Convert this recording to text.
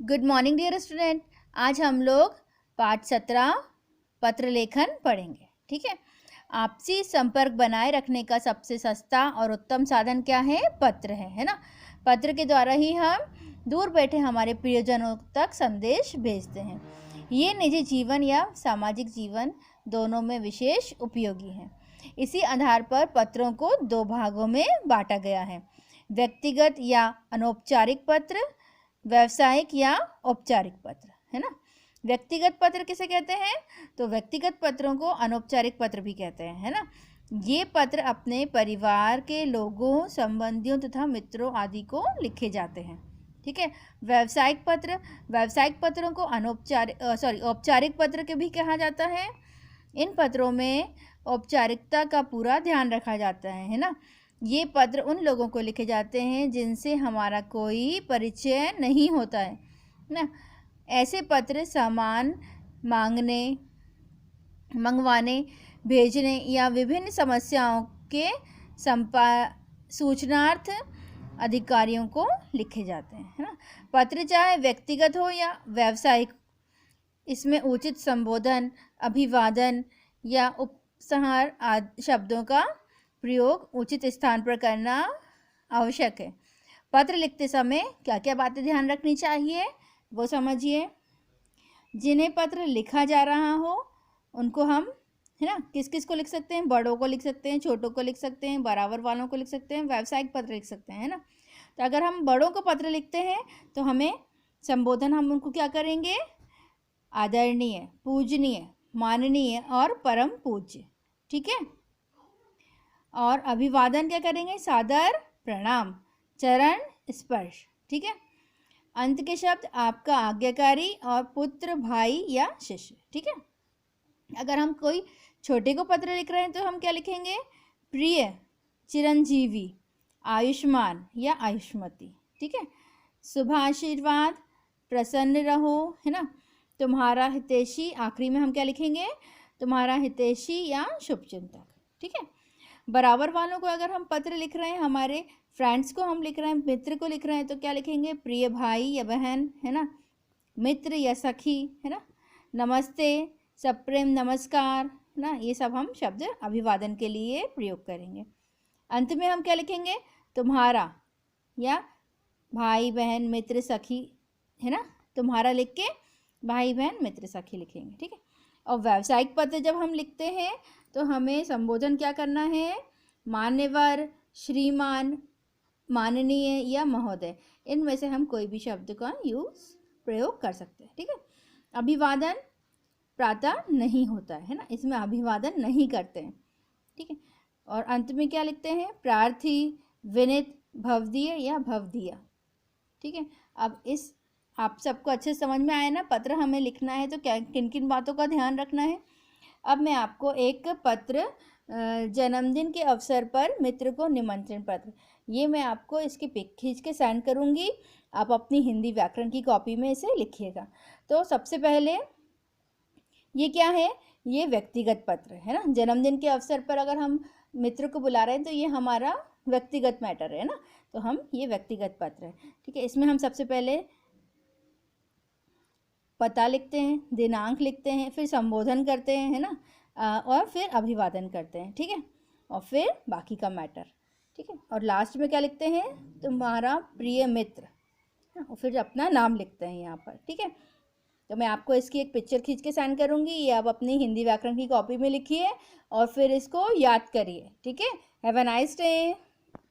Good morning dear student. आज हम लोग पाठ 17 पत्र लेखन पढ़ेंगे। ठीक है। आपसी संपर्क बनाए रखने का सबसे सस्ता और उत्तम साधन क्या है? पत्र है ना। पत्र के द्वारा ही हम दूर बैठे हमारे प्रियजनों तक संदेश भेजते हैं। ये निजी जीवन या सामाजिक जीवन दोनों में विशेष उपयोगी है। इसी आधार पर पत्रों को दो भागों में बांटा गया है: व्यक्तिगत या अनौपचारिक पत्र, व्यावसायिक या औपचारिक पत्र, है ना। व्यक्तिगत पत्र किसे कहते हैं? तो व्यक्तिगत पत्रों को अनौपचारिक पत्र भी कहते हैं, है ना। ये पत्र अपने परिवार के लोगों, संबंधियों तथा मित्रों आदि को लिखे जाते हैं। ठीक है। व्यावसायिक पत्रों को औपचारिक पत्र के भी कहा जाता है। इन पत्रों में औपचारिकता का पूरा ध्यान रखा जाता है ना। ये पत्र उन लोगों को लिखे जाते हैं जिनसे हमारा कोई परिचय नहीं होता है ना। ऐसे पत्र सामान मांगने, मंगवाने, भेजने या विभिन्न समस्याओं के सूचनार्थ अधिकारियों को लिखे जाते हैं, है ना। पत्र चाहे व्यक्तिगत हो या व्यावसायिक, इसमें उचित संबोधन, अभिवादन या उपसंहार आदि शब्दों का प्रयोग उचित स्थान पर करना आवश्यक है। पत्र लिखते समय क्या क्या बातें ध्यान रखनी चाहिए वो समझिए। जिन्हें पत्र लिखा जा रहा हो उनको हम, है ना, किस किस को लिख सकते हैं? बड़ों को लिख सकते हैं, छोटों को लिख सकते हैं, बराबर वालों को लिख सकते हैं, व्यावसायिक पत्र लिख सकते हैं, है ना। तो अगर हम बड़ों को पत्र लिखते हैं तो हमें संबोधन, हम उनको क्या करेंगे? आदरणीय, पूजनीय, माननीय और परम पूज्य। ठीक है। और अभिवादन क्या करेंगे? सादर, प्रणाम, चरण स्पर्श। ठीक है। अंत के शब्द आपका आज्ञाकारी और पुत्र, भाई या शिष्य। ठीक है। अगर हम कोई छोटे को पत्र लिख रहे हैं तो हम क्या लिखेंगे? प्रिय, चिरंजीवी, आयुष्मान या आयुष्मती। ठीक है। शुभाशीर्वाद, प्रसन्न रहो, है ना। तुम्हारा हितैषी, आखिरी में हम क्या लिखेंगे? तुम्हारा हितैषी या शुभचिंतक। ठीक है। बराबर वालों को अगर हम पत्र लिख रहे हैं, हमारे फ्रेंड्स को हम लिख रहे हैं, मित्र को लिख रहे हैं, तो क्या लिखेंगे? प्रिय भाई या बहन, है ना, मित्र या सखी, है ना, नमस्ते, सप्रेम नमस्कार, है ना। ये सब हम शब्द अभिवादन के लिए प्रयोग करेंगे। अंत में हम क्या लिखेंगे? तुम्हारा या भाई बहन मित्र सखी, है ना। तुम्हारा लिख के भाई बहन मित्र सखी लिखेंगे। ठीक है। और व्यावसायिक पत्र जब हम लिखते हैं तो हमें संबोधन क्या करना है? मान्यवर, श्रीमान, माननीय या महोदय, इनमें से हम कोई भी शब्द का प्रयोग कर सकते हैं। ठीक है। अभिवादन प्रातः नहीं होता है ना, इसमें अभिवादन नहीं करते हैं। ठीक है। और अंत में क्या लिखते हैं? प्रार्थी, विनित, भवदीय या भवदीया। ठीक है। अब इस आप सबको अच्छे समझ में आया ना? पत्र हमें लिखना है तो क्या किन किन बातों का ध्यान रखना है। अब मैं आपको एक पत्र, जन्मदिन के अवसर पर मित्र को निमंत्रण पत्र, ये मैं आपको इसकी पिक खींच के सेंड करूँगी। आप अपनी हिंदी व्याकरण की कॉपी में इसे लिखिएगा। तो सबसे पहले ये क्या है? ये व्यक्तिगत पत्र है ना। जन्मदिन के अवसर पर अगर हम मित्र को बुला रहे हैं तो ये हमारा व्यक्तिगत मैटर है ना, तो हम ये व्यक्तिगत पत्र है। ठीक है। इसमें हम सबसे पहले पता लिखते हैं, दिनांक लिखते हैं, फिर संबोधन करते हैं, है ना, और फिर अभिवादन करते हैं। ठीक है। और फिर बाकी का मैटर। ठीक है। और लास्ट में क्या लिखते हैं? तुम्हारा प्रिय मित्र, और फिर अपना नाम लिखते हैं यहाँ पर। ठीक है। तो मैं आपको इसकी एक पिक्चर खींच के सेंड करूँगी, ये आप अपनी हिंदी व्याकरण की कॉपी में लिखिए और फिर इसको याद करिए। ठीक है। Have a nice day.